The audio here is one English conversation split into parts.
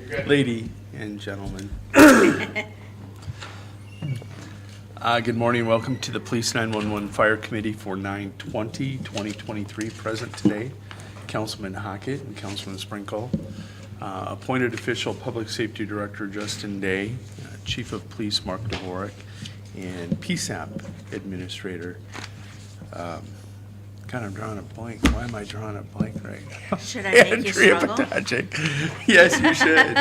Lady and gentlemen. Good morning. Welcome to the Police 911 Fire Committee for 9/20/2023. Present today, Councilman Hockett and Councilman Sprinkle. Appointed official Public Safety Director Justin Day, Chief of Police Mark Dvorak, and PSAP Administrator. Kind of drawing a blank. Why am I drawing a blank right now? Should I make you Andrea struggle? Potajic. Yes, you should.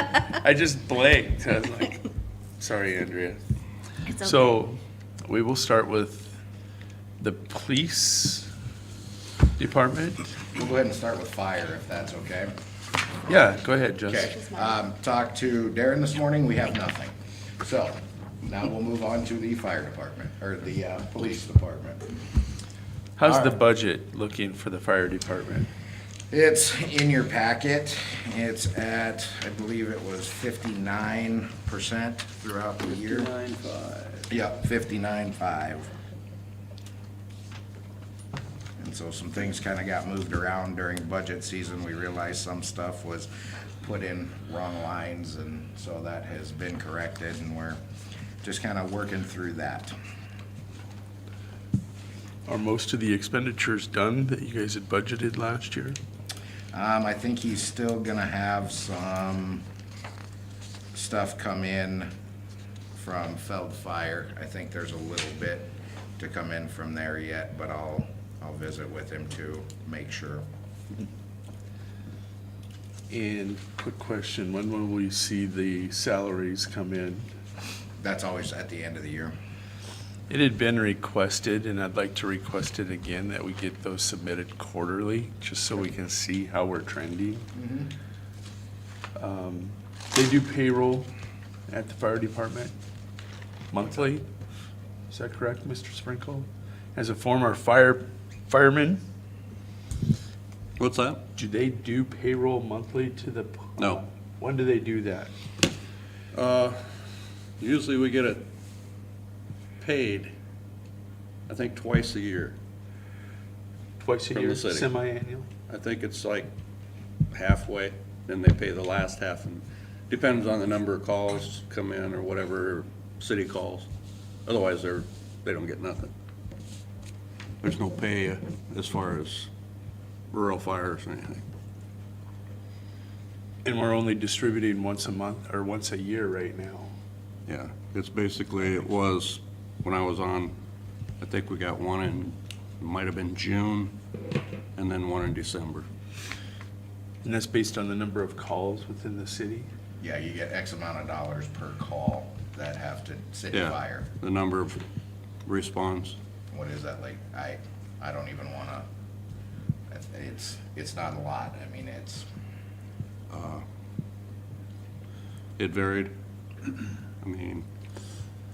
I just blanked. I was like, sorry, Andrea. It's okay. So we will start with the police department. We'll go ahead and start with fire, if that's okay. Yeah, go ahead, Okay, Justin. talked to Darren this morning, we have nothing. So, now we'll move on to the fire department, or the, police department. How's the budget looking for the fire department? It's in your packet, it's at, I believe it was 59% throughout the year. 59.5. Yep, 59.5. And so some things kinda got moved around during budget season. We realized some stuff was put in wrong lines, and so that has been corrected, and we're just kinda working through that. Are most of the expenditures done that you guys had budgeted last year? I think he's still gonna have some stuff come in from Feld Fire. I think there's a little bit to come in from there yet, but I'll visit with him to make sure. And quick question, when will we see the salaries come in? That's always at the end of the year. It had been requested, and I'd like to request it again, that we get those submitted quarterly, just so we can see how we're trending. They do payroll at the fire department monthly. Is that correct, Mr. Sprinkle? As a former fireman, What's that? do they do payroll monthly to the? No. When do they do that? Usually we get it paid, I think twice a year. Twice a From year, the city. semi-annual? I think it's like halfway, then they pay the last half, and depends on the number of calls come in or whatever city calls. Otherwise, they don't get nothing. There's no pay as far as rural fires or anything. And we're only distributing once a month, or once a year right now. Yeah, it's basically, it was, when I was on, I think we got one in, it might have been June, and then one in December. And that's based on the number of calls within the city? Yeah, you get X amount of dollars per call that have to city Yeah, fire. the number of response. What is that, like, I don't even wanna, it's not a lot. I mean, it's, It varied. I mean,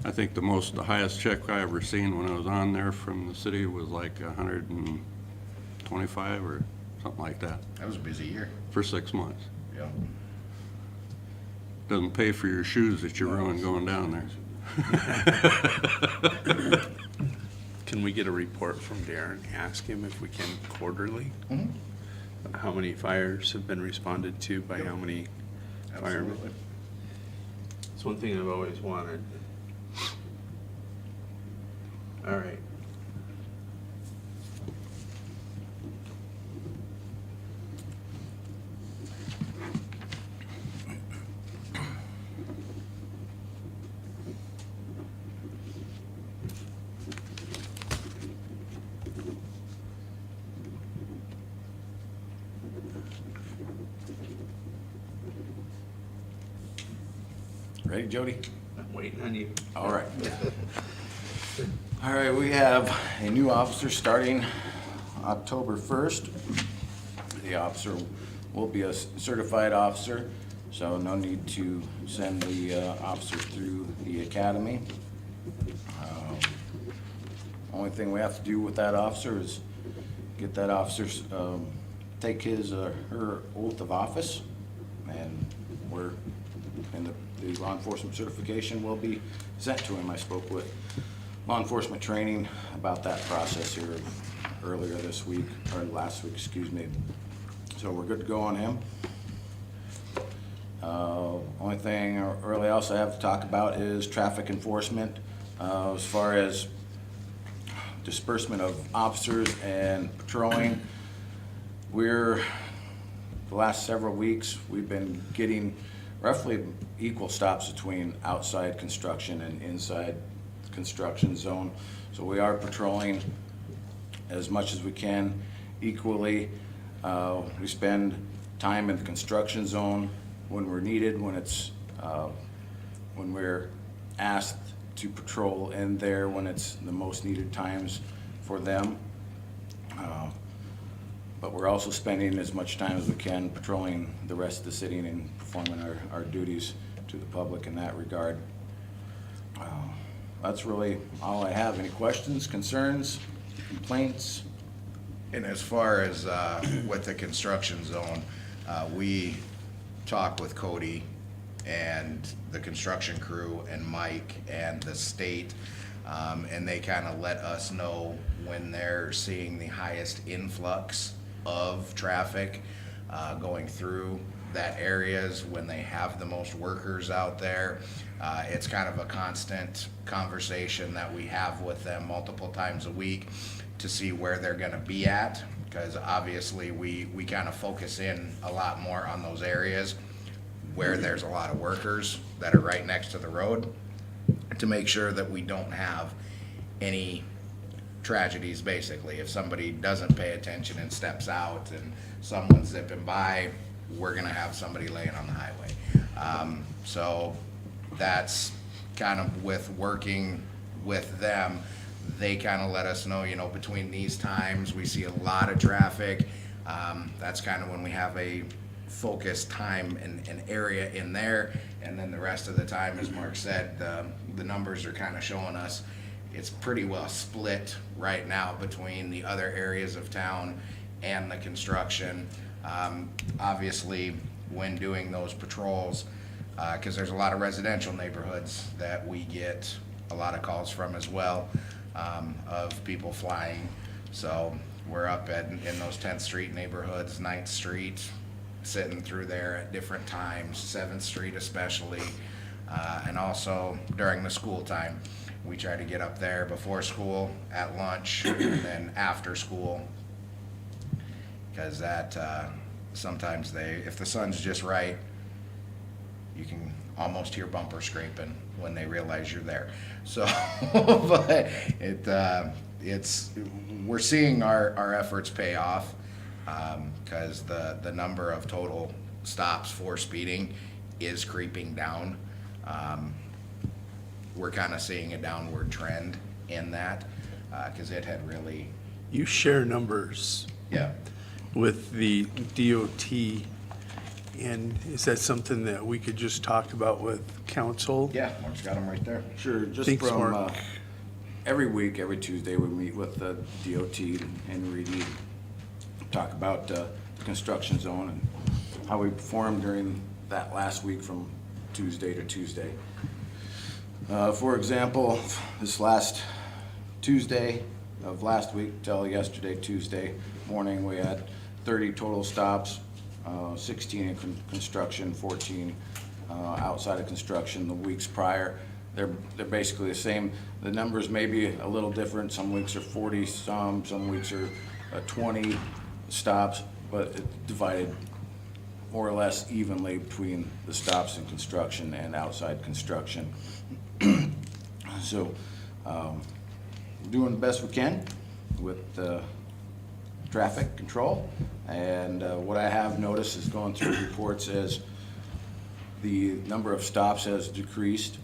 I think the highest check I ever seen when I was on there from the city was like 125 or something like that that was a busy year, for 6 months. yeah. Doesn't pay for your shoes that you ruined going down there. Can we get a report from Darren, ask him if we can quarterly? How many fires have been responded to by how many firemen? Absolutely. It's one thing I've always wanted. All right. Ready, Jody? I'm waiting on you. All right. All right, we have a new officer starting October 1st. The officer will be a certified officer, so no need to send the officer through the academy. Only thing we have to do with that officer is get that officer, take his or her oath of office, and the law enforcement certification will be sent to him. I spoke with law enforcement training about that process here earlier this week, or last week, excuse me. So we're good to go on him. Only thing really else I have to talk about is traffic enforcement. As far as disbursement of officers and patrolling, the last several weeks, we've been getting roughly equal stops between outside construction and inside construction zone. So we are patrolling as much as we can equally. We spend time in the construction zone when we're needed, when we're asked to patrol in there, when it's the most needed times for them. But we're also spending as much time as we can patrolling the rest of the city and performing our duties to the public in that regard. That's really all I have. Any questions, concerns, complaints? And as far as with the construction zone, we talk with Cody and the construction crew and Mike and the state, and they kind of let us know when they're seeing the highest influx of traffic going through that areas, when they have the most workers out there. It's kind of a constant conversation that we have with them multiple times a week to see where they're gonna be at, because obviously we kind of focus in a lot more on those areas where there's a lot of workers that are right next to the road, to make sure that we don't have any tragedies. Basically, if somebody doesn't pay attention and steps out and someone's zipping by, we're gonna have somebody laying on the highway. So that's kind of with working with them, they kind of let us know, you know, between these times, we see a lot of traffic. That's kind of when we have a focused time and area in there. And then the rest of the time, as Mark said, the numbers are kind of showing us it's pretty well split right now between the other areas of town and the construction. Obviously, when doing those patrols, because there's a lot of residential neighborhoods that we get a lot of calls from as well, of people flying. So we're up in those 10th Street neighborhoods, 9th Street, sitting through there at different times, 7th Street especially, and also during the school time. We try to get up there before school, at lunch, and then after school, because that sometimes if the sun's just right, you can almost hear bumper scraping when they realize you're there. So, but we're seeing our efforts pay off, because the number of total stops for speeding is creeping down. We're kind of seeing a downward trend in that, because it had really, You share numbers yeah. with the DOT, and is that something that we could just talk about with council? Yeah, Mark's got them right there. Sure, just Thanks, from, Mark. every week, every Tuesday, we meet with the DOT and Reedy, talk about the construction zone and how we performed during that last week from Tuesday to Tuesday. For example, this last Tuesday of last week till yesterday, Tuesday morning, we had 30 total stops, 16 in construction, 14 outside of construction. The weeks prior, they're basically the same. The numbers may be a little different. Some weeks are 40, some weeks are 20 stops, but it's divided more or less evenly between the stops in construction and outside construction. So, doing the best we can with traffic control. And what I have noticed is going through reports as the number of stops has decreased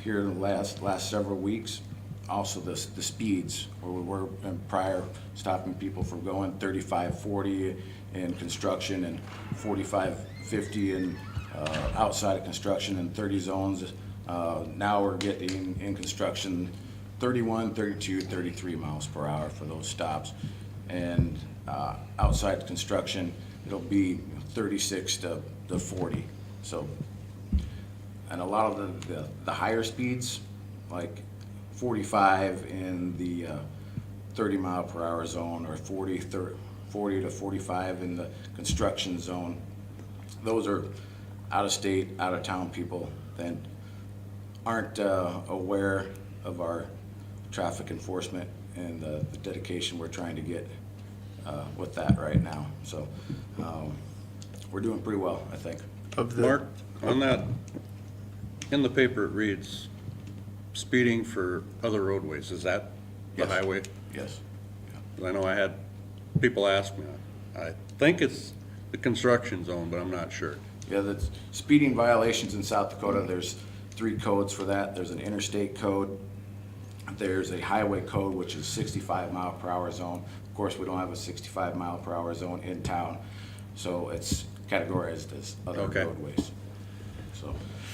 here in the last several weeks. Also the speeds, where we were prior stopping people from going 35, 40 in construction and 45, 50 in outside of construction and 30 zones. Now we're getting in construction 31, 32, 33 miles per hour for those stops. And outside construction, it'll be 36 to 40. So, and a lot of the higher speeds, like 45 in the 30 mile per hour zone, or 40 to 45 in the construction zone, those are out-of-state, out-of-town people that aren't aware of our traffic enforcement and the dedication we're trying to get with that right now. So we're doing pretty well, I think. Of the, Mark, on that, in the paper it reads speeding for other roadways, is that the Yes. highway? Yes. 'Cause I know I had people ask me, I think it's the construction zone, but I'm not sure. Yeah, the speeding violations in South Dakota, there's 3 codes for that. There's an interstate code. There's a highway code, which is 65 mile per hour zone. Of course, we don't have a 65 mile per hour zone in town, so it's categorized as other Okay. roadways. So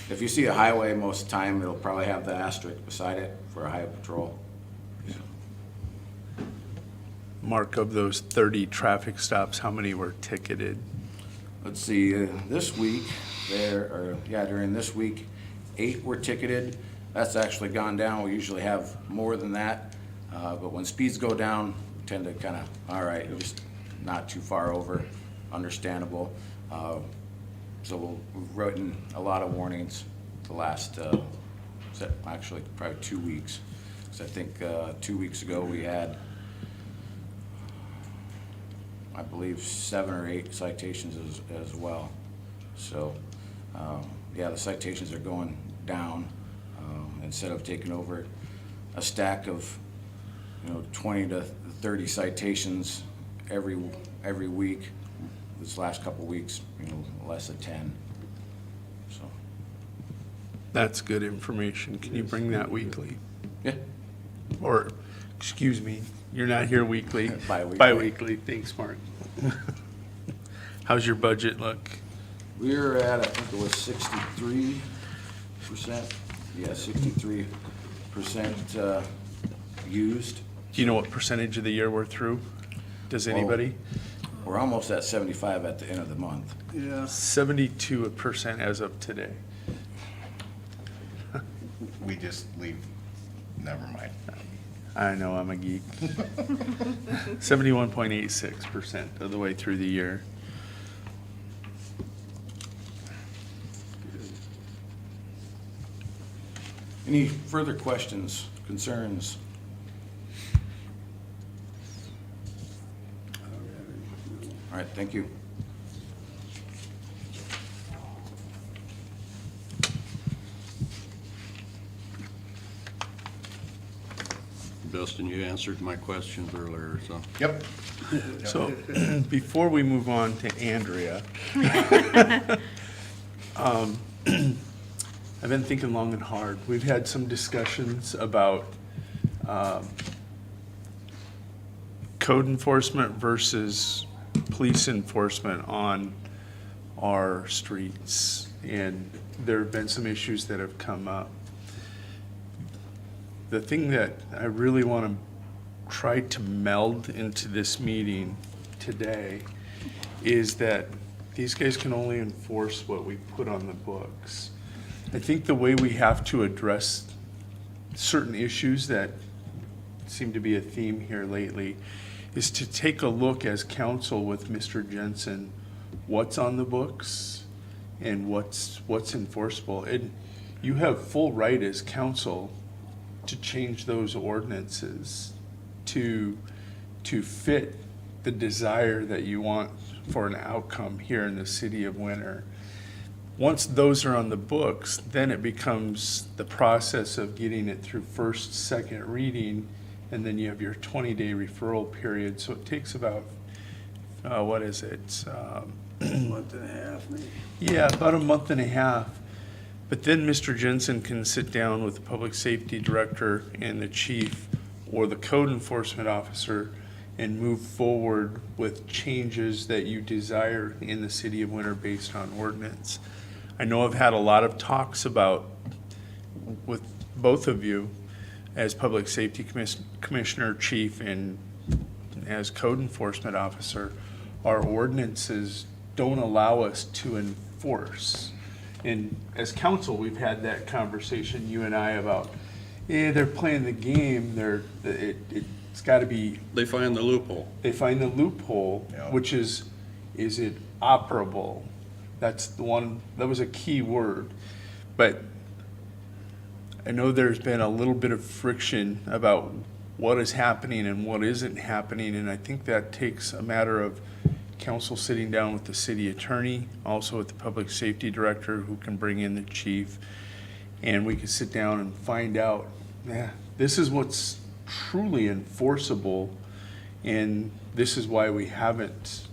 if you see a highway, most of the time, it'll probably have the asterisk beside it for a highway patrol. Mark, of those 30 traffic stops, how many were ticketed? Let's see, this week, during this week, 8 were ticketed. That's actually gone down. We usually have more than that. But when speeds go down, we tend to kind of, all right, just not too far over, understandable. So we've written a lot of warnings the last, actually probably 2 weeks. So I think 2 weeks ago, we had, I believe, 7 or 8 citations as well. So, yeah, the citations are going down. Instead of taking over a stack of, 20 to 30 citations every week, this last couple weeks, less than 10. So, That's good information. Can you bring that weekly? yeah. Or, excuse me, you're not here weekly. Bi-weekly. Bi-weekly. Thanks, Mark. How's your budget look? We're at, I think it was 63%. Yeah, 63% used. Do you know what percentage of the year we're through? Does anybody? We're almost at 75 at the end of the month. 72% as of today. We just leave, never mind. I know, I'm a geek. 71.86% of the way through the year. Any further questions, concerns? All right, thank you. Dustin, you answered my questions earlier, so. Yep. So, before we move on to Andrea, I've been thinking long and hard. We've had some discussions about code enforcement versus police enforcement on our streets, and there have been some issues that have come up. The thing that I really want to try to meld into this meeting today is that these guys can only enforce what we put on the books. I think the way we have to address certain issues that seem to be a theme here lately is to take a look as council with Mr. Jensen, what's on the books and what's enforceable. And you have full right as council to change those ordinances to fit the desire that you want for an outcome here in the city of Winter. Once those are on the books, then it becomes the process of getting it through first, second reading, and then you have your 20-day referral period. So it takes about, what is it? Month and a half, maybe. Yeah, about a month and a half. But then Mr. Jensen can sit down with the public safety director and the chief or the code enforcement officer and move forward with changes that you desire in the city of Winter based on ordinance. I know I've had a lot of talks about, with both of you, as public safety commissioner, chief, and as code enforcement officer, our ordinances don't allow us to enforce. And as council, we've had that conversation, you and I, about, they're playing the game, it's gotta be, They find the loophole. they find the loophole, Yeah. which is it operable? That's the one, that was a key word. But I know there's been a little bit of friction about what is happening and what isn't happening, and I think that takes a matter of council sitting down with the city attorney, also with the public safety director, who can bring in the chief, and we can sit down and find out, this is what's truly enforceable, and this is why we haven't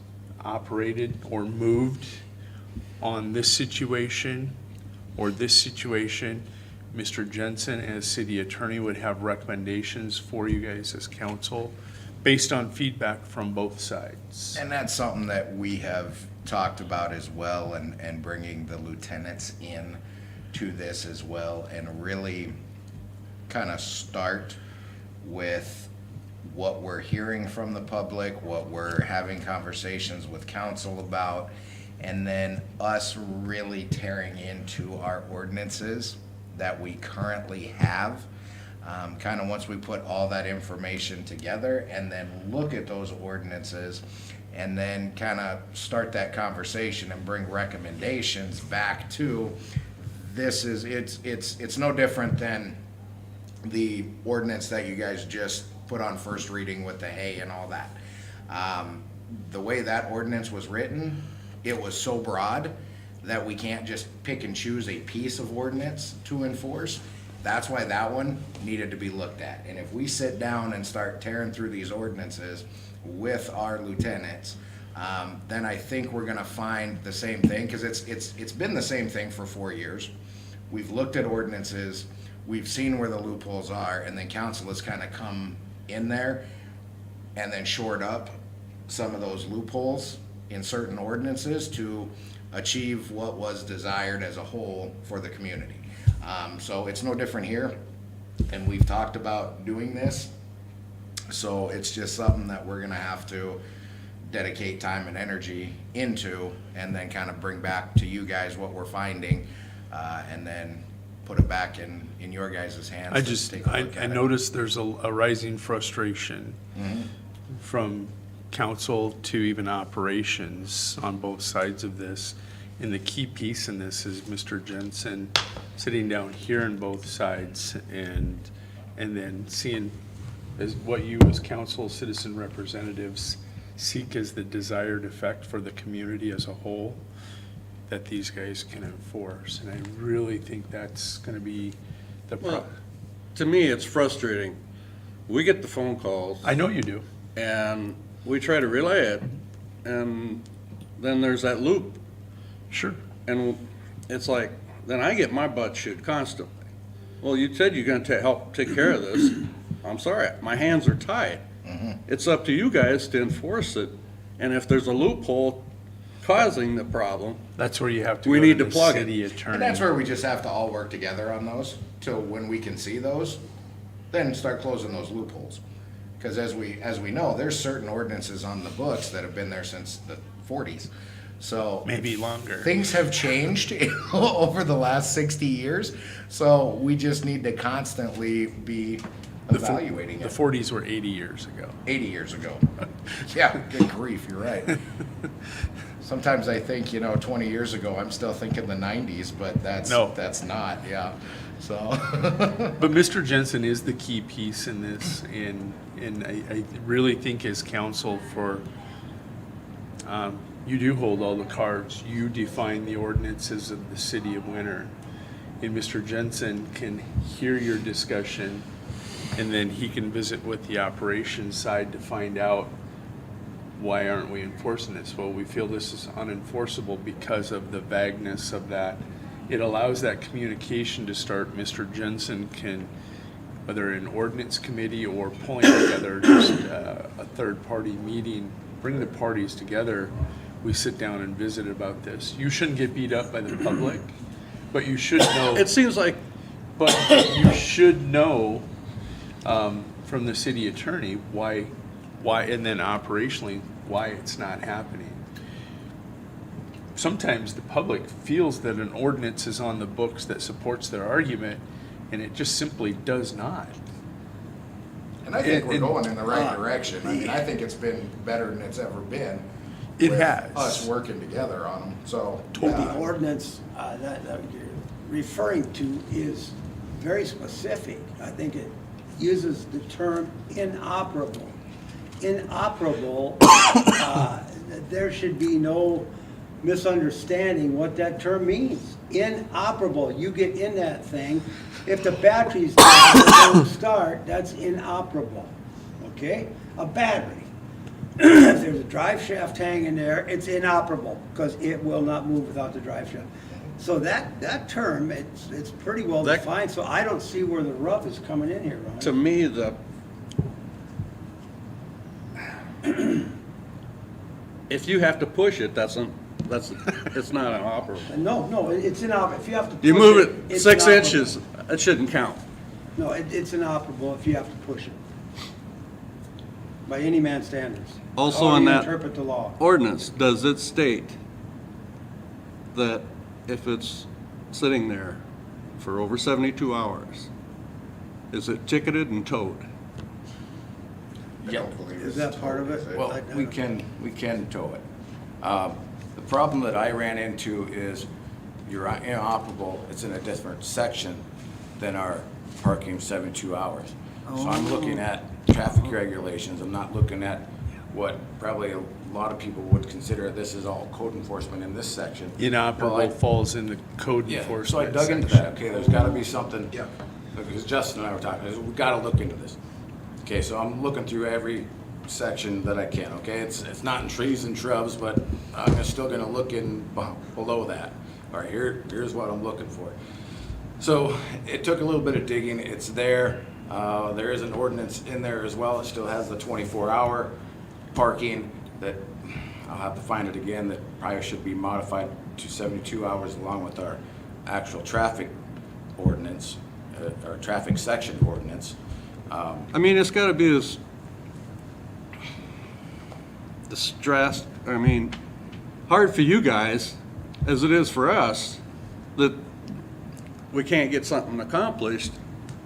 operated or moved on this situation or this situation. Mr. Jensen, as city attorney, would have recommendations for you guys as council based on feedback from both sides. And that's something that we have talked about as well, and bringing the lieutenants in to this as well, and really kind of start with what we're hearing from the public, what we're having conversations with council about, and then us really tearing into our ordinances that we currently have. Kind of once we put all that information together, and then look at those ordinances, and then kind of start that conversation and bring recommendations back to, it's no different than the ordinance that you guys just put on first reading with the hay and all that. The way that ordinance was written, it was so broad that we can't just pick and choose a piece of ordinance to enforce. That's why that one needed to be looked at. And if we sit down and start tearing through these ordinances with our lieutenants, then I think we're gonna find the same thing, because it's been the same thing for 4 years. We've looked at ordinances, we've seen where the loopholes are, and then council has kind of come in there and then shored up some of those loopholes in certain ordinances to achieve what was desired as a whole for the community. So it's no different here, and we've talked about doing this. So it's just something that we're gonna have to dedicate time and energy into, and then kind of bring back to you guys what we're finding, and then put it back in your guys' hands. I to just, take a I look at it. noticed there's a rising frustration from council to even operations on both sides of this. And the key piece in this is Mr. Jensen sitting down here on both sides and then seeing as what you as council citizen representatives seek as the desired effect for the community as a whole, that these guys can enforce. And I really think that's gonna be the Well, to me, it's frustrating. We get the phone calls I know you do. and we try to relay it, and then there's that loop. Sure. And it's like, then I get my butt chewed constantly. Well, you said you're gonna help take care of this. I'm sorry, my hands are tied. It's up to you guys to enforce it, and if there's a loophole causing the problem, That's where you have to We go need to to the plug it. city attorney. And that's where we just have to all work together on those, till when we can see those, then start closing those loopholes. Because as we know, there's certain ordinances on the books that have been there since the 40s. So Maybe longer. things have changed over the last 60 years, so we just need to constantly be evaluating The it. 40s were 80 years ago. 80 years ago. Yeah, good grief, you're right. Sometimes I think, 20 years ago, I'm still thinking the 90s, but that's not, yeah. So, But Mr. Jensen is the key piece in this, and I really think as counsel for, you do hold all the cards. You define the ordinances of the city of Winter. And Mr. Jensen can hear your discussion, and then he can visit with the operations side to find out, why aren't we enforcing this? Well, we feel this is unenforceable because of the vagueness of that. It allows that communication to start. Mr. Jensen can, whether in ordinance committee or pulling together just a third-party meeting, bring the parties together. We sit down and visit about this. You shouldn't get beat up by the public, but you should know. it seems like, But you should know from the city attorney why, and then operationally, why it's not happening. Sometimes the public feels that an ordinance is on the books that supports their argument, and it just simply does not. and I think we're And- going in the right direction. I mean, I think it's been better than it's ever been. It us has. working together on them, so. The ordinance that you're referring to is very specific. I think it uses the term inoperable. Inoperable, there should be no misunderstanding what that term means. Inoperable, you get in that thing, if the battery's down, it won't start, that's inoperable, okay? A battery. If there's a drive shaft hanging there, it's inoperable, because it will not move without the drive shaft. So that term, it's pretty well That- defined, so I don't see where the rub is coming in here, Ron. To me, if you have to push it, it's not an operable. No, it's inoperable, if you have to push it. You move it it's 6 inoperable. inches, it shouldn't count. No, it's inoperable if you have to push it. By any man's standards. Also How on do you that- interpret the law. Ordinance, does it state that if it's sitting there for over 72 hours, is it ticketed and towed? I don't believe Is it's that part of it? is Well, we can tow it. The problem that I ran into is you're inoperable, it's in a different section than our parking 72 hours. So I'm looking at traffic regulations, I'm not looking at what probably a lot of people would consider this is all code enforcement in this section. Well, Inoperable falls in the code Yeah, enforcement so I dug into section. that, okay, there's gotta be something. Yeah. Because Justin and I were talking, we gotta look into this. Okay, so I'm looking through every section that I can, okay? It's not in trees and shrubs, but I'm still gonna look in below that. All right, here's what I'm looking for. So it took a little bit of digging, it's there. There is an ordinance in there as well, it still has the 24-hour parking that, I'll have to find it again, that probably should be modified to 72 hours along with our actual traffic ordinance, or traffic section ordinance. I mean, it's gotta be as distressed, hard for you guys as it is for us, that we can't get something accomplished.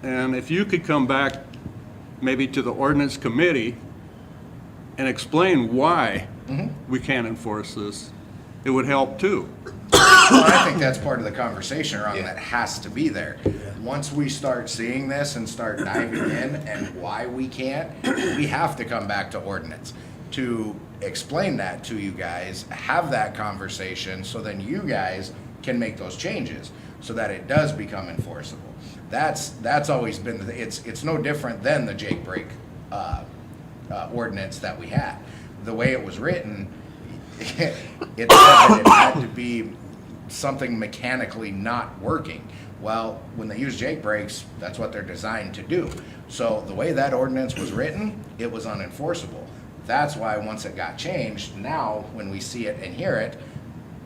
And if you could come back maybe to the ordinance committee and explain why we can't enforce this, it would help too. Well, I think that's part of the conversation around that has to be there. Once we start seeing this and start diving in and why we can't, we have to come back to ordinance to explain that to you guys, have that conversation, so then you guys can make those changes so that it does become enforceable. That's always been, it's no different than the Jake Break ordinance that we had. The way it was written, it said that it had to be something mechanically not working. Well, when they use Jake brakes, that's what they're designed to do. So the way that ordinance was written, it was unenforceable. That's why once it got changed, now when we see it and hear it,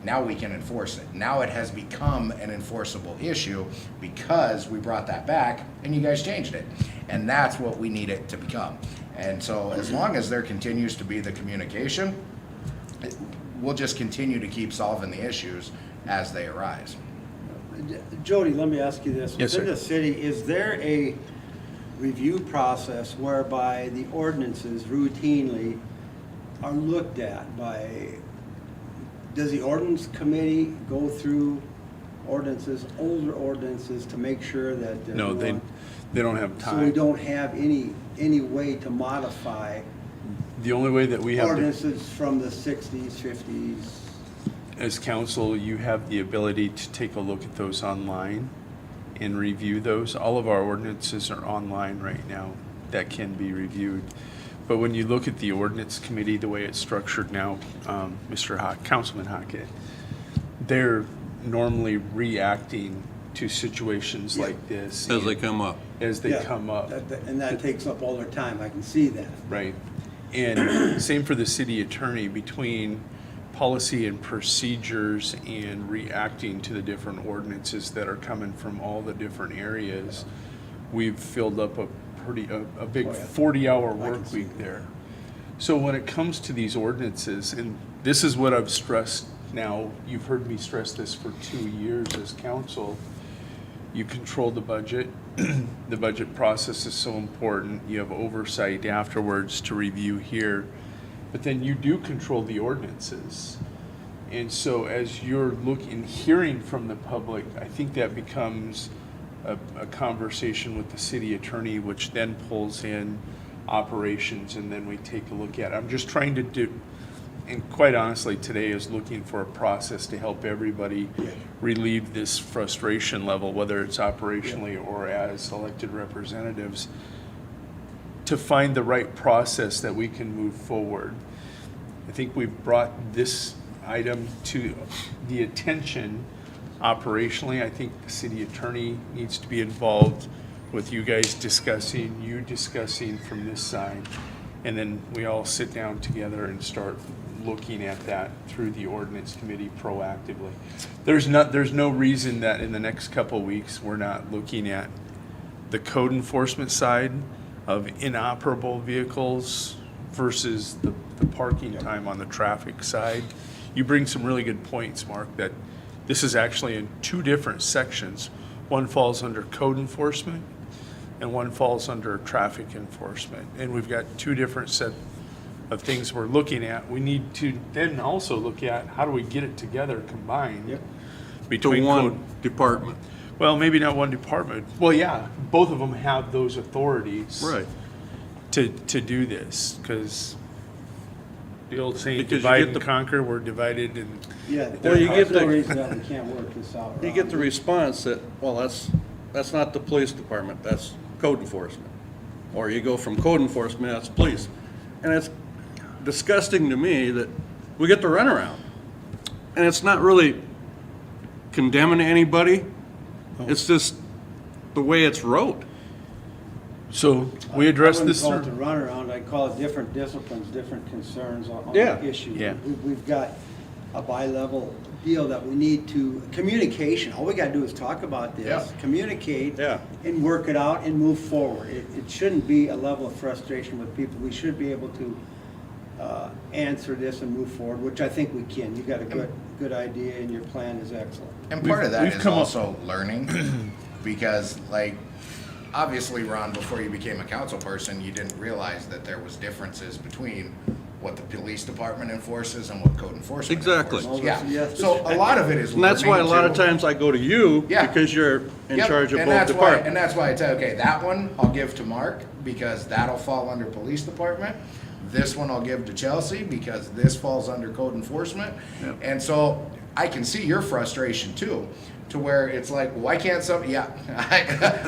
now we can enforce it. Now it has become an enforceable issue because we brought that back and you guys changed it. And that's what we need it to become. And so as long as there continues to be the communication, we'll just continue to keep solving the issues as they arise. Jody, let me ask you this. Yes, Within sir. the city, is there a review process whereby the ordinances routinely are looked at by, does the ordinance committee go through ordinances, older ordinances, to make sure that they're No, they don't have so we time. don't have any way to modify The only way that we have to ordinances from the 60s, 50s? as council, you have the ability to take a look at those online and review those. All of our ordinances are online right now that can be reviewed. But when you look at the ordinance committee, the way it's structured now, Councilman Hockett, they're normally reacting to situations like this. As they come up. As they Yeah, come up. And that takes up all their time, I can see that. Right. And same for the city attorney, between policy and procedures and reacting to the different ordinances that are coming from all the different areas. We've filled up a big 40-hour work week there. So when it comes to these ordinances, and this is what I've stressed now, you've heard me stress this for 2 years as council, you control the budget. The budget process is so important. You have oversight afterwards to review here. but then you do control the ordinances. And so as you're looking, hearing from the public, I think that becomes a conversation with the city attorney, which then pulls in operations, and then we take a look at it. I'm just trying to do, and quite honestly, today is looking for a process to help everybody relieve this frustration level, whether it's operationally or as elected representatives, to find the right process that we can move forward. I think we've brought this item to the attention operationally. I think the city attorney needs to be involved with you guys discussing, you discussing from this side, and then we all sit down together and start looking at that through the ordinance committee proactively. There's no reason that in the next couple of weeks, we're not looking at the code enforcement side of inoperable vehicles versus the parking time on the traffic side. You bring some really good points, Mark, that this is actually in two different sections. One falls under code enforcement and one falls under traffic enforcement. And we've got two different set of things we're looking at. We need to then also look at how do we get it together, combined Yep. To between one code. department. Well, maybe not one department. Well, yeah, both of them have those authorities to do this, because the old saying, Because you divide get and the- conquer, we're divided and Yeah, Well, you there's get no the- reason that we can't work this out. You get the response that, well, that's not the police department, that's code enforcement. Or you go from code enforcement, that's police. And it's disgusting to me that we get the runaround. And it's not really condemning anybody, it's just the way it's wrote. so we address I this. wouldn't call it the runaround, I'd call it different disciplines, different concerns on Yeah. the issue. Yeah. We've got a bi-level deal that we need to, communication, all we gotta do is talk about Yeah. this, communicate. Yeah. And work it out and move forward. It shouldn't be a level of frustration with people. We should be able to answer this and move forward, which I think we can. You've got a good idea and your plan is excellent. And part of that We've is come up- also learning, because like, obviously, Ron, before you became a council person, you didn't realize that there was differences between what the police department enforces and what code enforcement Exactly. enforces. Yes. Yeah, so a lot of it is And that's why a lot of learning, too. times I go to you, Yeah. because you're in Yep, charge of and both that's why- departments. And that's why I tell, okay, that one I'll give to Mark, because that'll fall under police department. This one I'll give to Chelsea, because this falls under code enforcement. Yep. And so I can see your frustration too, to where it's like, why can't some, yeah,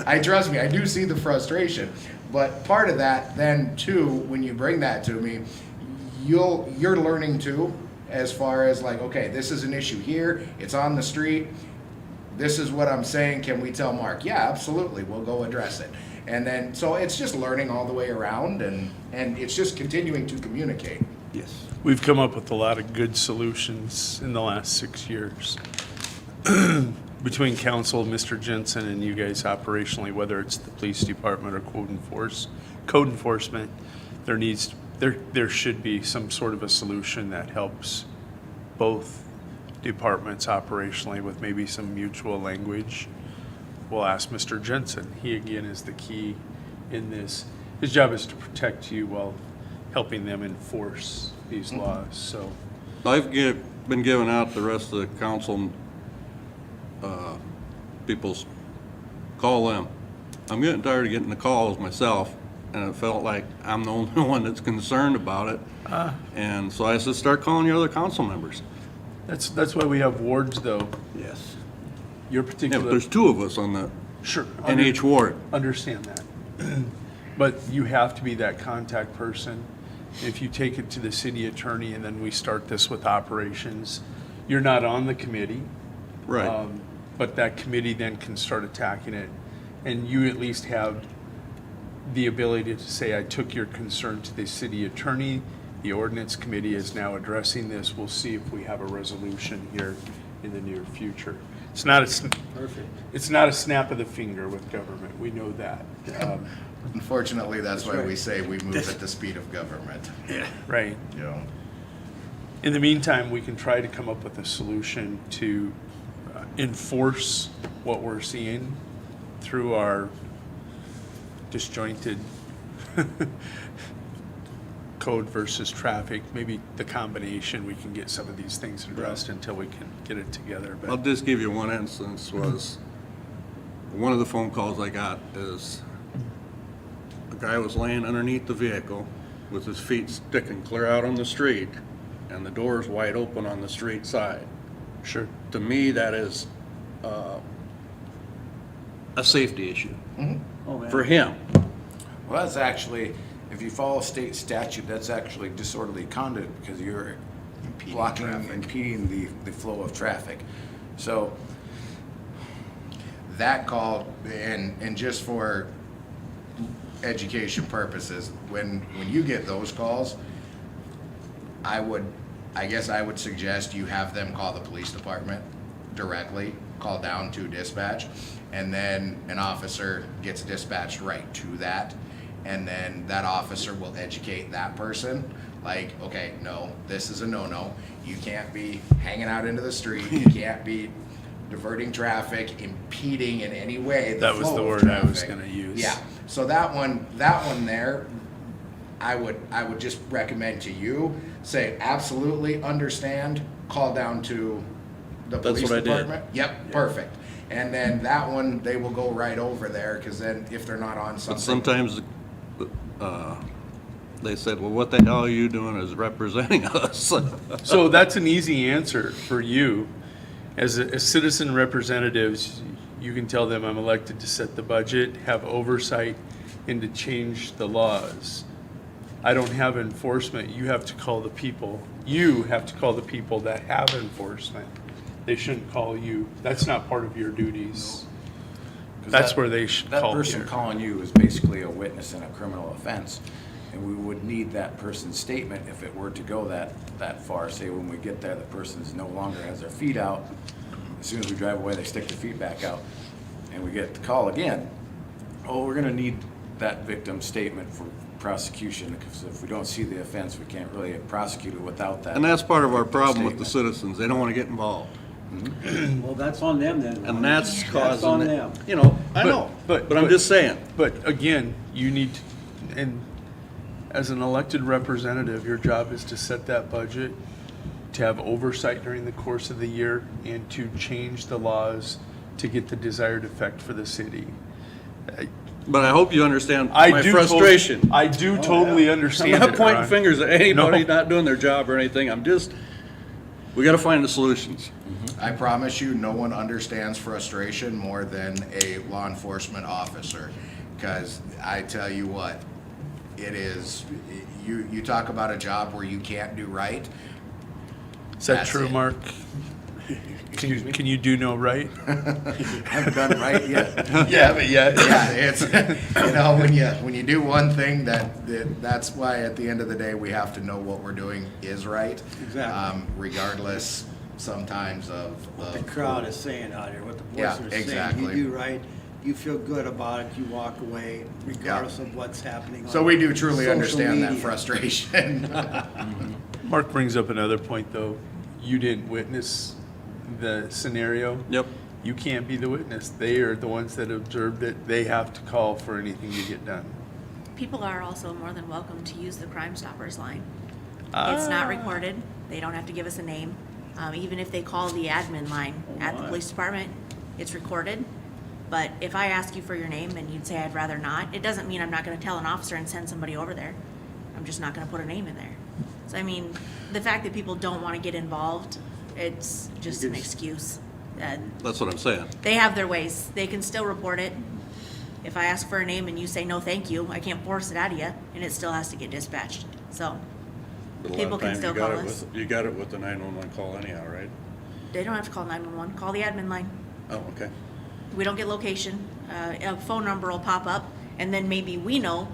I trust me, I do see the frustration. But part of that then too, when you bring that to me, you're learning too, as far as like, okay, this is an issue here, it's on the street, this is what I'm saying, can we tell Mark? Yeah, absolutely, we'll go address it. And then, so it's just learning all the way around, and it's just continuing to communicate. Yes. We've come up with a lot of good solutions in the last 6 years. Between council, Mr. Jensen, and you guys operationally, whether it's the police department or code enforcement, there should be some sort of a solution that helps both departments operationally with maybe some mutual language. We'll ask Mr. Jensen. He again is the key in this. His job is to protect you while helping them enforce these laws, so. Been giving out the rest of the council, people's, call them. I'm getting tired of getting the calls myself, and it felt like I'm the only one that's concerned about it. And so I said, start calling your other council members. That's why we have wards, though. Yes. Your Yeah, but particular. there's two of us on the, Sure. in each ward. Understand that. But you have to be that contact person. If you take it to the city attorney and then we start this with operations, you're not on the committee. Right. But that committee then can start attacking it. And you at least have the ability to say, I took your concern to the city attorney. The ordinance committee is now addressing this. We'll see if we have a resolution here in the near future. It's not Perfect. it's not a snap of the finger with government. We know that. Unfortunately, that's why we right. say we move at the speed of government, Right. you know? In the meantime, we can try to come up with a solution to enforce what we're seeing through our disjointed code versus traffic, maybe the combination, we can get some of these things addressed until we can get it together, I'll but, just give you one instance was, one of the phone calls I got is, a guy was laying underneath the vehicle with his feet sticking clear out on the street, and the door's wide open on the street side. sure. To me, that is a safety issue Oh, man. for him. Well, that's actually, if you follow state statute, that's actually disorderly conduct because you're blocking, impeding the flow of traffic. So, That call, and just for education purposes, when you get those calls, I guess I would suggest you have them call the police department directly, call down to dispatch, and then an officer gets dispatched right to that, and then that officer will educate that person, like, okay, no, this is a no-no, you can't be hanging out into the street, you can't be diverting traffic, impeding in any way the That was flow the of word I was traffic. gonna use. Yeah, so that one there, I would just recommend to you, say, absolutely understand, call down to the That's police what I did. department. Yep, perfect. And then that one, they will go right over there, cause then if they're not on But something. sometimes, they said, well, what the hell are you doing as representing us? So that's an easy answer for you. As citizen representatives, you can tell them I'm elected to set the budget, have oversight, and to change the laws. I don't have enforcement. You have to call the people. You have to call the people that have enforcement. They shouldn't call you. That's not part of your duties. 'cause That's that- where they should that call person here. calling you is basically a witness in a criminal offense. And we would need that person's statement if it were to go that far. Say when we get there, the person is no longer has their feet out. As soon as we drive away, they stick their feet back out. And we get the call again. Oh, we're gonna need that victim's statement for prosecution, because if we don't see the offense, we can't really prosecute it without that. And that's part of our problem with the statement. citizens. They don't want to get involved. Well, that's on them then. And that's That's causing, on it- them. you know, I But- know, but- but I'm but- just saying. But again, you need, and as an elected representative, your job is to set that budget, to have oversight during the course of the year, and to change the laws to get the desired effect for the city. But I hope you understand I my do frustration. I do totally understand I'm not it, pointing Ron. fingers at anybody No. not doing their job or anything. I'm just, we got to find the solutions. I promise you, no one understands frustration more than a law enforcement officer. Cause I tell you what, it is, you talk about a job where you can't do right. Is that That's true, it. Mark? Excuse me? Can you do no right? Haven't done right yet. Yeah, but yeah. Yeah, it's, you know, when you do one thing, that's why at the end of the day, we have to know what we're doing is right. Exactly. Regardless sometimes of. What the crowd is saying out here, what the Yeah, voices are saying. exactly. You do right, you feel good about it, you walk away regardless of what's happening. So on we do truly social understand that media. frustration. Mark brings up another point, though. You didn't witness the scenario. Yep. You can't be the witness. They are the ones that observed it. They have to call for anything to get done. People are also more than welcome to use the Crime Stoppers line. It's Ah. not recorded. They don't have to give us a name. Even if they call the admin line at the my. police department, it's recorded. But if I ask you for your name and you'd say I'd rather not, it doesn't mean I'm not gonna tell an officer and send somebody over there. I'm just not gonna put a name in there. So I mean, the fact that people don't wanna get involved, it's just an excuse. And That's what I'm saying. they have their ways. They can still report it. If I ask for a name and you say no, thank you, I can't force it out of you, and it still has to get dispatched. So But a lot People of can times still you got call it us. with, you got it with the 911 call anyhow, right? they don't have to call 911. Call the admin line. Oh, okay. We don't get location. A phone number will pop up, and then maybe we know,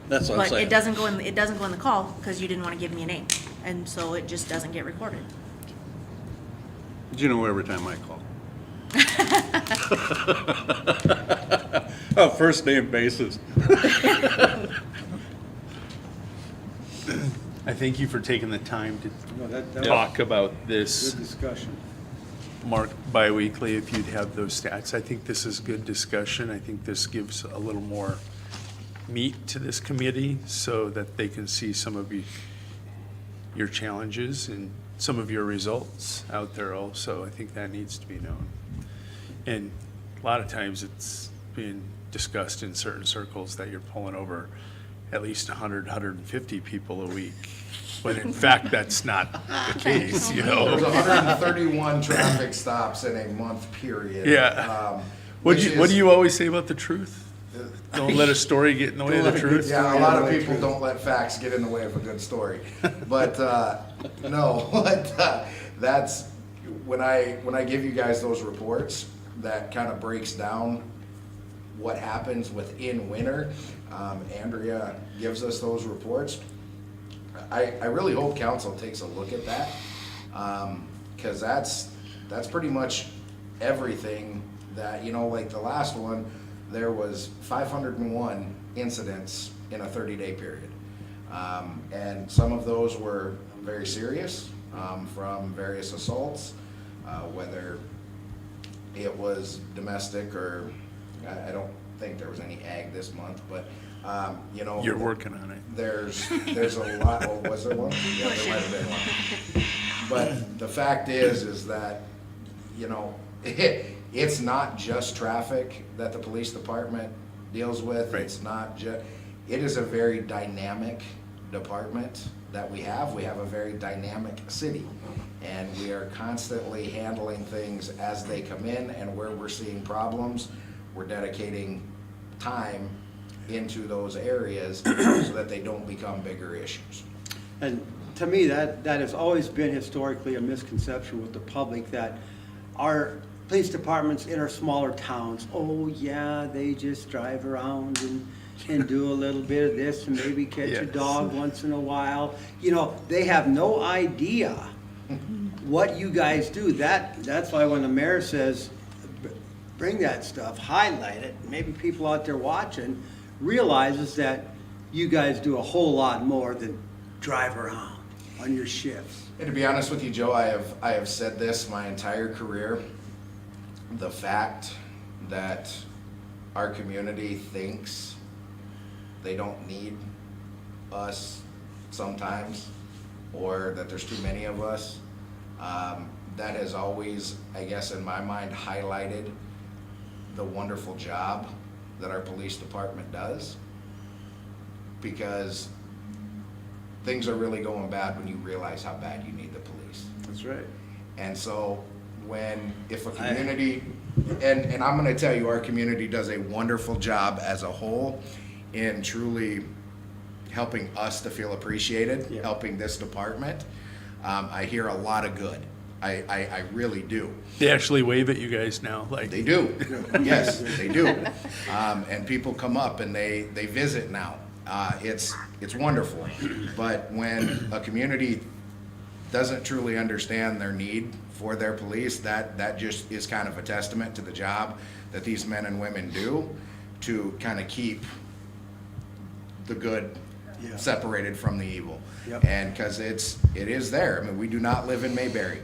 That's what I'm but saying. it doesn't go in. It doesn't go in the call because you didn't want to give me a name, and so it just doesn't get recorded. You know every time I call. Oh, first name basis. I thank you for taking the time No, that to was talk about this, good discussion. Mark, bi-weekly, if you'd have those stats. I think this is good discussion. I think this gives a little more meet to this committee so that they can see some of your challenges and some of your results out there also. I think that needs to be known. And a lot of times it's being discussed in certain circles that you're pulling over at least 100, 150 people a week. But in fact, that's not the case, you There's know? 131 traffic stops in a month period. Yeah. What which do is- you always say about the truth? Don't let a story get in the way of the truth? Yeah, a lot of people don't let facts get in the way of a good story. But, no, but, that's, when I give you guys those reports, that kind of breaks down what happens within winter. Andrea gives us those reports. I really hope council takes a look at that, cause that's pretty much everything that, you know, like the last one, there was 501 incidents in a 30-day period. And some of those were very serious, from various assaults, whether it was domestic or, I don't think there was any ag this month, but, you know. You're working on it. There's a lot, oh, was there one? Yeah, there might have been one. But the fact is that, you know, it's not just traffic that the police department deals with. Right. It's not it is a very dynamic department that we have. We have a very dynamic city. And we are constantly handling things as they come in, and where we're seeing problems, we're dedicating time into those areas so that they don't become bigger issues. And to me, that has always been historically a misconception with the public, that our police departments in our smaller towns, oh yeah, they just drive around and do a little bit of this and maybe catch a Yes. dog once in a while. You know, they have no idea what you guys do. That's why when the mayor says, bring that stuff, highlight it, maybe people out there watching realizes that you guys do a whole lot more than drive around on your shifts. And to be honest with you, Joe, I have said this my entire career. The fact that our community thinks they don't need us sometimes, or that there's too many of us, that has always, I guess in my mind, highlighted the wonderful job that our police department does. Because things are really going bad when you realize how bad you need the police. That's right. And so if a community, and I'm gonna tell you, our community does a wonderful job as a whole in truly helping us to feel appreciated, Yeah. helping this department. I hear a lot of good. I really do. They actually wave at you guys now, like. They do. Yes, they do. And people come up and they visit now. It's wonderful. But when a community doesn't truly understand their need for their police, that just is kind of a testament to the job that these men and women do to kind of keep the good Yeah. separated from the evil. Yep. And because it is there. I mean, we do not live in Mayberry.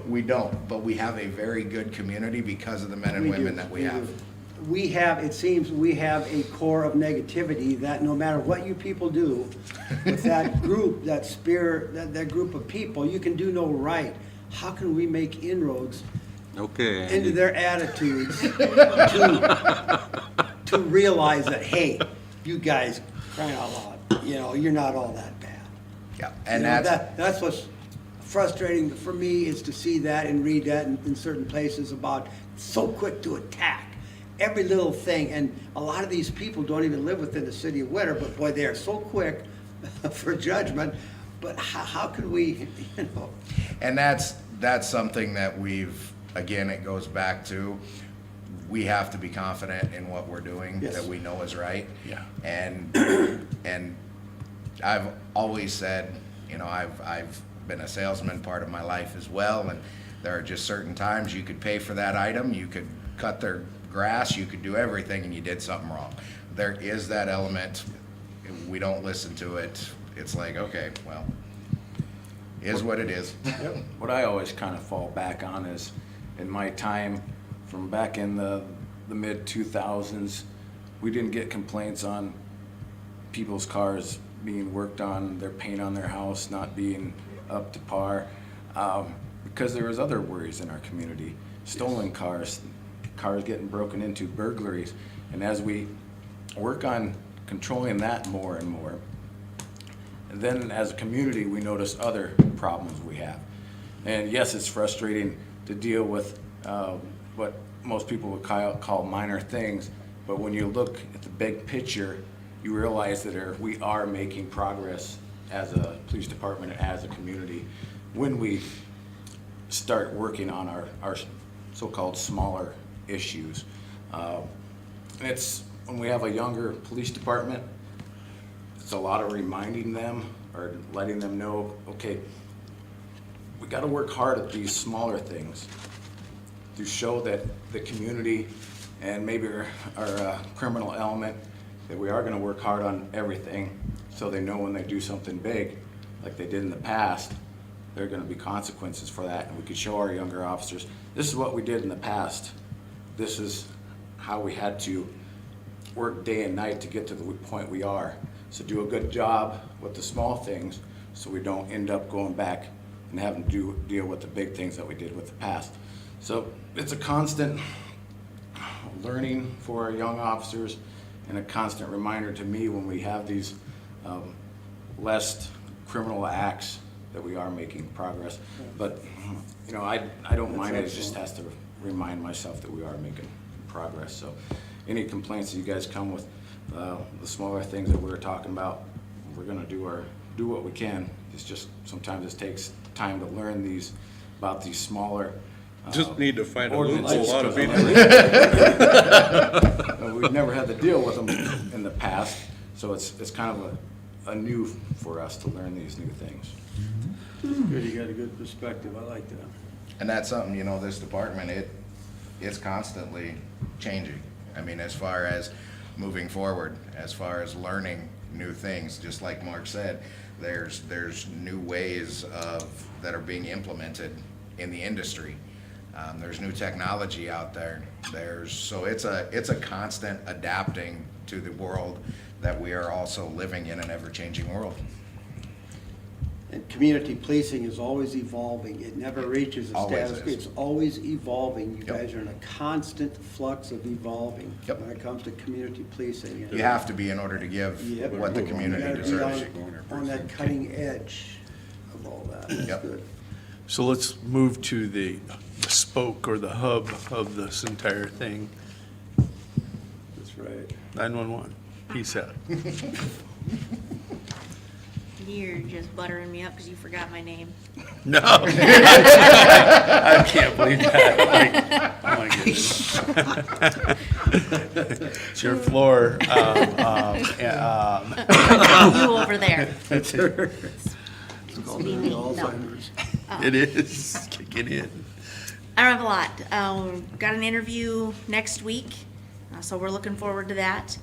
We don't, but we have a very good community because of the men and We women do. that we have. do. It seems we have a core of negativity that no matter what you people do with that group, that spirit, that group of people, you can do no right. How can we make inroads Okay. into their attitudes to realize that, hey, you guys, crying out loud, you know, you're not all that bad. Yeah, and You know, that's, that's what's frustrating for me, is to see that and read that in certain places about so quick to attack every little thing. And a lot of these people don't even live within the city of Winter, but boy, they are so quick for judgment. But how could we, you know? and that's something that again, it goes back to, we have to be confident in what we're doing, Yes. that we know is right. Yeah. And I've always said, you know, I've been a salesman part of my life as well, and there are just certain times you could pay for that item, you could cut their grass, you could do everything, and you did something wrong. There is that element. We don't listen to it. It's like, okay, well, is what it is. What I always kind of fall back on is, in my time from back in the mid-2000s, we didn't get complaints on people's cars being worked on, their paint on their house not being up to par, because there was other worries in our community. Stolen cars, cars getting broken into, burglaries. And as we work on controlling that more and more, then as a community, we notice other problems we have. And yes, it's frustrating to deal with what most people would call minor things, but when you look at the big picture, you realize that we are making progress as a police department and as a community when we start working on our so-called smaller issues. And it's when we have a younger police department, it's a lot of reminding them or letting them know, okay, we got to work hard at these smaller things to show that the community and maybe our criminal element, that we are going to work hard on everything, so they know when they do something big, like they did in the past, there are going to be consequences for that. And we could show our younger officers, this is what we did in the past. This is how we had to work day and night to get to the point we are. So do a good job with the small things so we don't end up going back and having to deal with the big things that we did with the past. So it's a constant learning for our young officers and a constant reminder to me when we have these less criminal acts that we are making progress. But, you know, I don't mind it, it just has to remind myself that we are making progress. So any complaints that you guys come with, the smaller things that we're talking about, we're gonna do what we can. It's just, sometimes it takes time to learn about these smaller Just need to find a ordinances, loophole out of 'cause it. we've never had to deal with them in the past, so it's kind of a new for us to learn these new things. Good, you got a good perspective, I like that. And that's something, you know, this department, it's constantly changing. I mean, as far as moving forward, as far as learning new things, just like Mark said, there's new ways that are being implemented in the industry. There's new technology out there. So it's a constant adapting to the world that we are also living in an ever-changing world. And community policing is always evolving. It never reaches a Always status. is. It's always evolving. You Yep. guys are in a constant flux of evolving Yep. when it comes to community policing. You have to be in order to give Yep. what the community You gotta be deserves. on that cutting edge of all that. That's Yep. good. So let's move to the spoke or the hub of this entire thing, That's right. 911, PSAP. You're just buttering me up because you forgot my name. No. I can't believe that. Like, oh my goodness. It's your floor. You over there. It's called Be me, no. Alzheimer's. It is kicking in. I don't have a lot. Got an interview next week, so we're looking forward to that.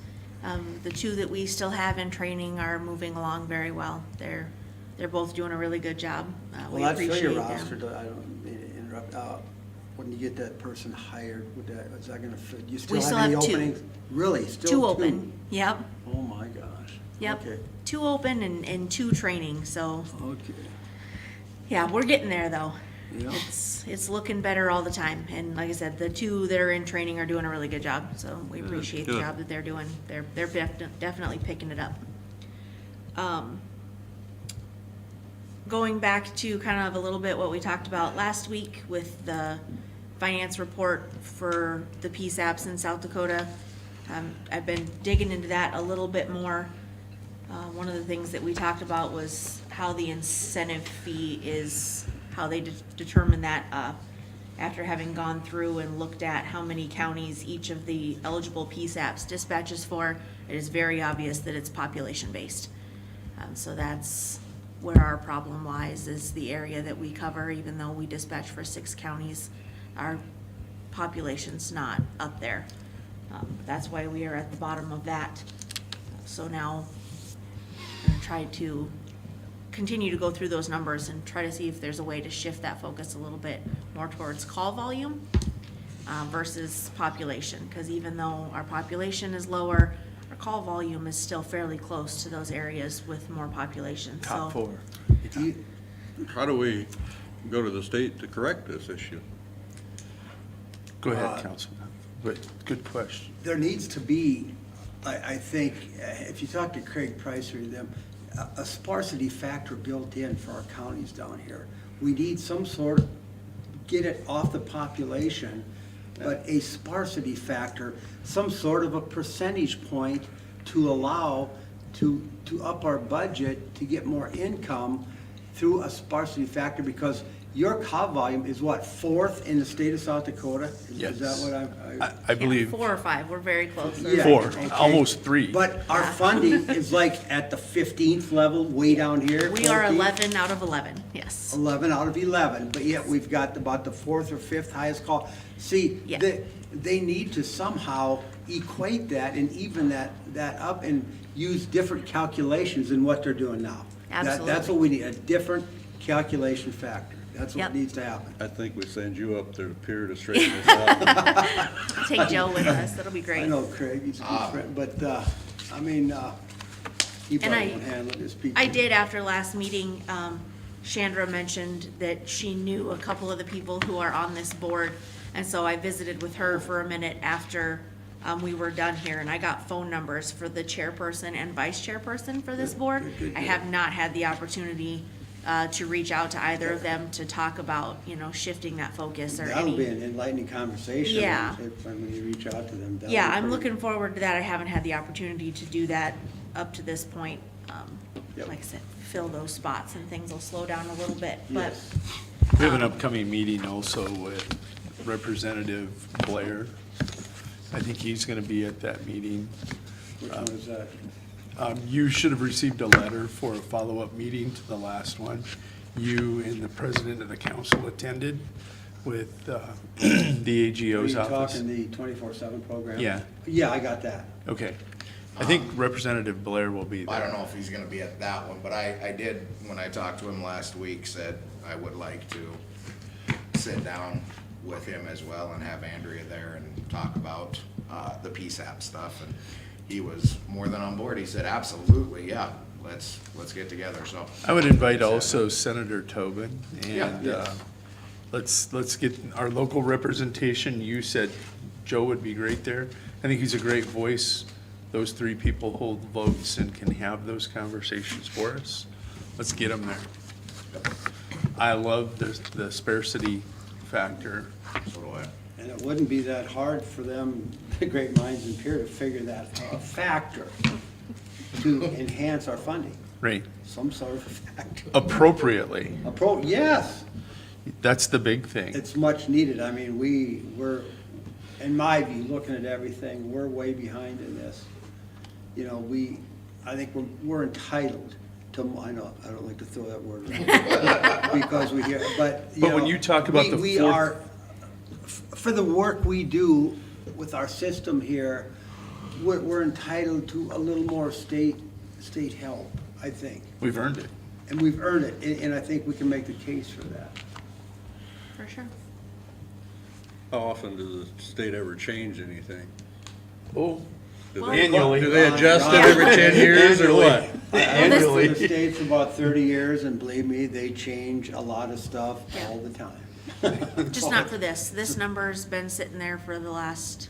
The two that we still have in training are moving along very well. They're both doing a really good job. We Well, I'd fill appreciate your roster, them. I don't mean to interrupt. When you get that person hired, is that gonna fit? You We still still have any have two. openings? Really? Still Two open, yep, Oh, my gosh. yep. Okay, Two open and two training, so, okay. yeah, we're getting there though. Yeah. It's looking better all the time, and like I said, the two that are in training are doing a really good job, so we appreciate the Good. job that they're doing. They're definitely picking it up. Going back to kind of a little bit what we talked about last week with the finance report for the PSAPs in South Dakota. I've been digging into that a little bit more. One of the things that we talked about was how the incentive fee is, how they determine that after having gone through and looked at how many counties each of the eligible PSAPs dispatches for. It is very obvious that it's population-based. So that's where our problem lies, is the area that we cover. Even though we dispatch for 6 counties, our population's not up there. That's why we are at the bottom of that. So now I'm gonna try to continue to go through those numbers and try to see if there's a way to shift that focus a little bit more towards call volume. versus population. Because even though our population is lower, our call volume is still fairly close to those areas with more population. Top So- 4. How do we go to the state to correct this issue? Go ahead, Councilman. But good question. There needs to be, I think, if you talk to Craig Price or them, a sparsity factor built in for our counties down here. We need some sort of, get it off the population, but a sparsity factor, some sort of a percentage point to allow to up our budget to get more income through a sparsity factor, because your call volume is what, 4th in the state of South Dakota? Is that Yes. what I Yeah, believe 4 or 5, we're very close. Yeah. 4, Okay. almost 3. But our Yeah. funding is like at the 15th level, way down here. We are 14th, 11 out of 11, yes. 11 out of 11, but yet we've got about the 4th or 5th highest call. See, Yeah. they need to somehow equate that and even that up and use different calculations than what they're doing now. That's Absolutely. what we need, a different calculation factor. That's what Yep. needs to happen. I think we send you up there to Pier to straighten this out. Take Joe with us, that'll be I great. know Craig, he's a good friend, but, I mean, he And probably I- won't handle it, his people. I did after last meeting, Chandra mentioned that she knew a couple of the people who are on this board. And so I visited with her for a minute after we were done here, and I got phone numbers for the chairperson and vice chairperson for this board. I have not had the opportunity to reach out to either of them to talk about, shifting that focus or That'll be any. an enlightening conversation. Yeah. When you reach out to them. That'll Yeah, be I'm pretty- looking forward to that. I haven't had the opportunity to do that up to this point. Yep. Like I said, fill those spots and things will slow down a little bit, but. Yes. We have an upcoming meeting also with Representative Blair. I think he's going to be at that meeting. Which one is that? You should have received a letter for a follow-up meeting to the last one. You and the president of the council attended with the Are AGO's you office. talking the 24/7 program? Yeah. Yeah, I got that. Okay. I think Representative Blair will be there. I don't know if he's gonna be at that one, but I did, when I talked to him last week, said I would like to sit down with him as well and have Andrea there and talk about, the PSAP stuff, and he was more than on board. He said, absolutely, yeah, let's get together, so. I would invite also Senator Tobin, and Yeah. let's get our local representation. You said Joe would be great there. I think he's a great voice. Those 3 people hold votes and can have those conversations for us. Let's get them there. I love the sparsity factor. So do I. And it wouldn't be that hard for them, the great minds in Pierre, to figure that factor to enhance our funding, Right. some sort of factor. Appropriately. Yes, That's the big thing. it's much needed. I mean, we're, in my view, looking at everything, we're way behind in this. I think we're entitled to, I know, I don't like to throw that word around, because we hear, but. But when know, you talk about the we fourth- are, for the work we do with our system here, we're entitled to a little more state help, I think. We've earned it. And we've earned it, and I think we can make the case for that. For sure. How often does the state ever change anything? Oh, Do Well- they- Annually. Do they adjust it every 10 years or what? I've been in the States about 30 years, and believe me, they change a lot of stuff Yeah. all the time. Just not for this. This number's been sitting there for the last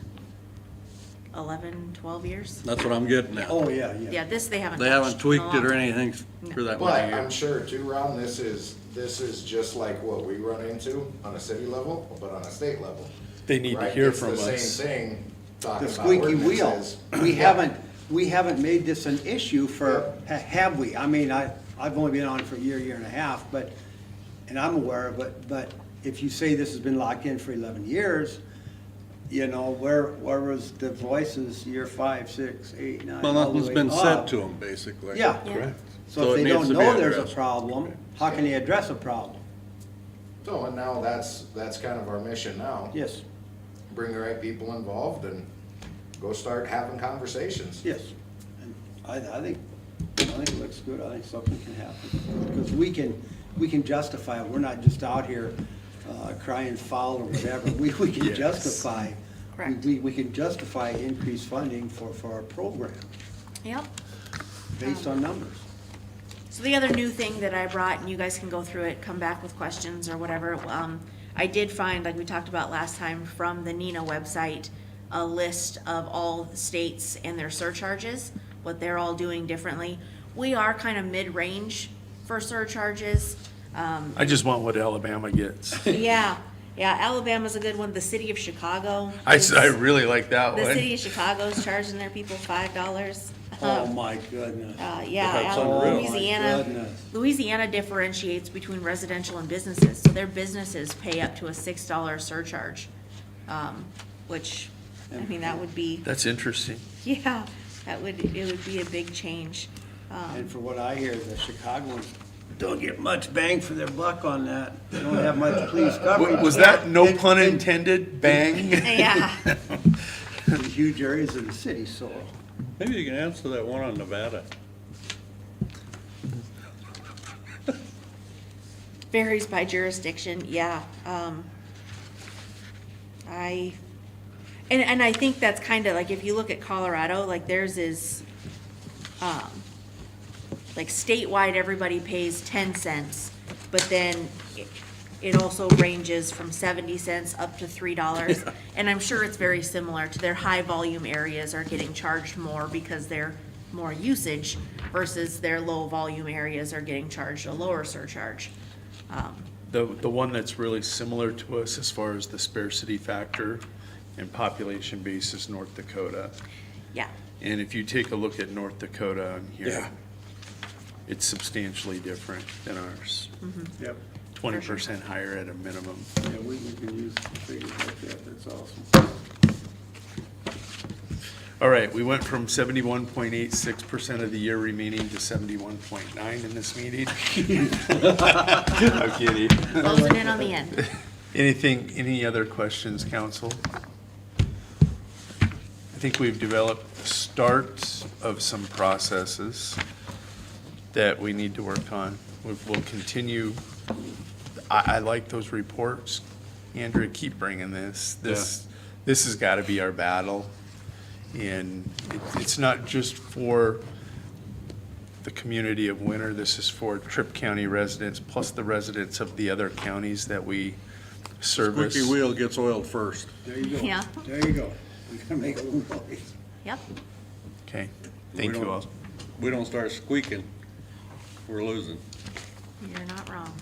11, 12 years. That's what I'm getting at. Oh, yeah, Yeah, yeah. this they haven't They touched haven't in a tweaked it long or time. anything for that But many I'm years. sure too, Ron, this is just like what we run into on a city level, but on a state level. they need to right? hear It's from the us. same thing, talking The about squeaky wheel. ordinances. We haven't made this an issue for, have we? I mean, I've only been on it for a year and a half, but, and I'm aware of it, but if you say this has been locked in for 11 years, where was the voices year 5, 6, 8, 9? Well, all the nothing's way been said up? to them, basically. Yeah. Yeah. Correct. So So if it they needs don't to be know there's a addressed. problem, how can they address a problem? So, and now that's kind of our mission now. Yes, Bring the right people involved and go start having conversations. yes. And I think it looks good. I think something can happen. Because we can justify it. We're not just out here crying foul or whatever, we can Yes. justify, Correct. we can justify increased funding for our program Yep. based on numbers. So the other new thing that I brought, and you guys can go through it, come back with questions or whatever, I did find, like we talked about last time, from the NINA website, a list of all the states and their surcharges, what they're all doing differently. We are kind of mid-range for surcharges. I just want what Alabama gets. Yeah, Alabama's a good one. The city of Chicago. I is- really like that The city one. of Chicago's charging their people $5. Oh, my goodness. Yeah, That's Al- unreal. Louisiana, goodness. Louisiana differentiates between residential and businesses, so their businesses pay up to a $6 surcharge. Which, I mean, that would be, That's interesting. yeah, it would be a big change. And for what I hear, the Chicagoans don't get much bang for their buck on that. They don't have much police coverage. Was that, no in- pun in- intended, bang? Yeah, In huge areas of the city, so. Maybe you can answer that one on Nevada. varies by jurisdiction, yeah. And I think that's kind of like, if you look at Colorado, like theirs is, like statewide, everybody pays 10 cents, but then it also ranges from 70 cents up to $3. And I'm sure it's very similar to their high volume areas are getting charged more because they're more usage versus their low volume areas are getting charged a lower surcharge. The one that's really similar to us as far as the scarcity factor and population base is North Dakota. Yeah, And if you take a look at North Dakota on Yeah. here, it's substantially different than ours. Yep. 20% higher at a minimum. Yeah, we can use figures like that, that's awesome. All right, we went from 71.86% of the year remaining to 71.9 in this meeting. I'm kidding. closing in on the end. Any other questions, council? I think we've developed the start of some processes that we need to work on. We'll continue. I like those reports. Andrea, keep bringing this. This has got to be our battle. And it's not just for the community of Winter. This is for Tripp County residents, plus the residents of the other counties that we service. Squeaky wheel gets oiled first. There you go. Yeah. There you go. We gotta make a little noise. Yep. Okay, thank We you don't- all. We don't start squeaking, we're losing. You're not wrong.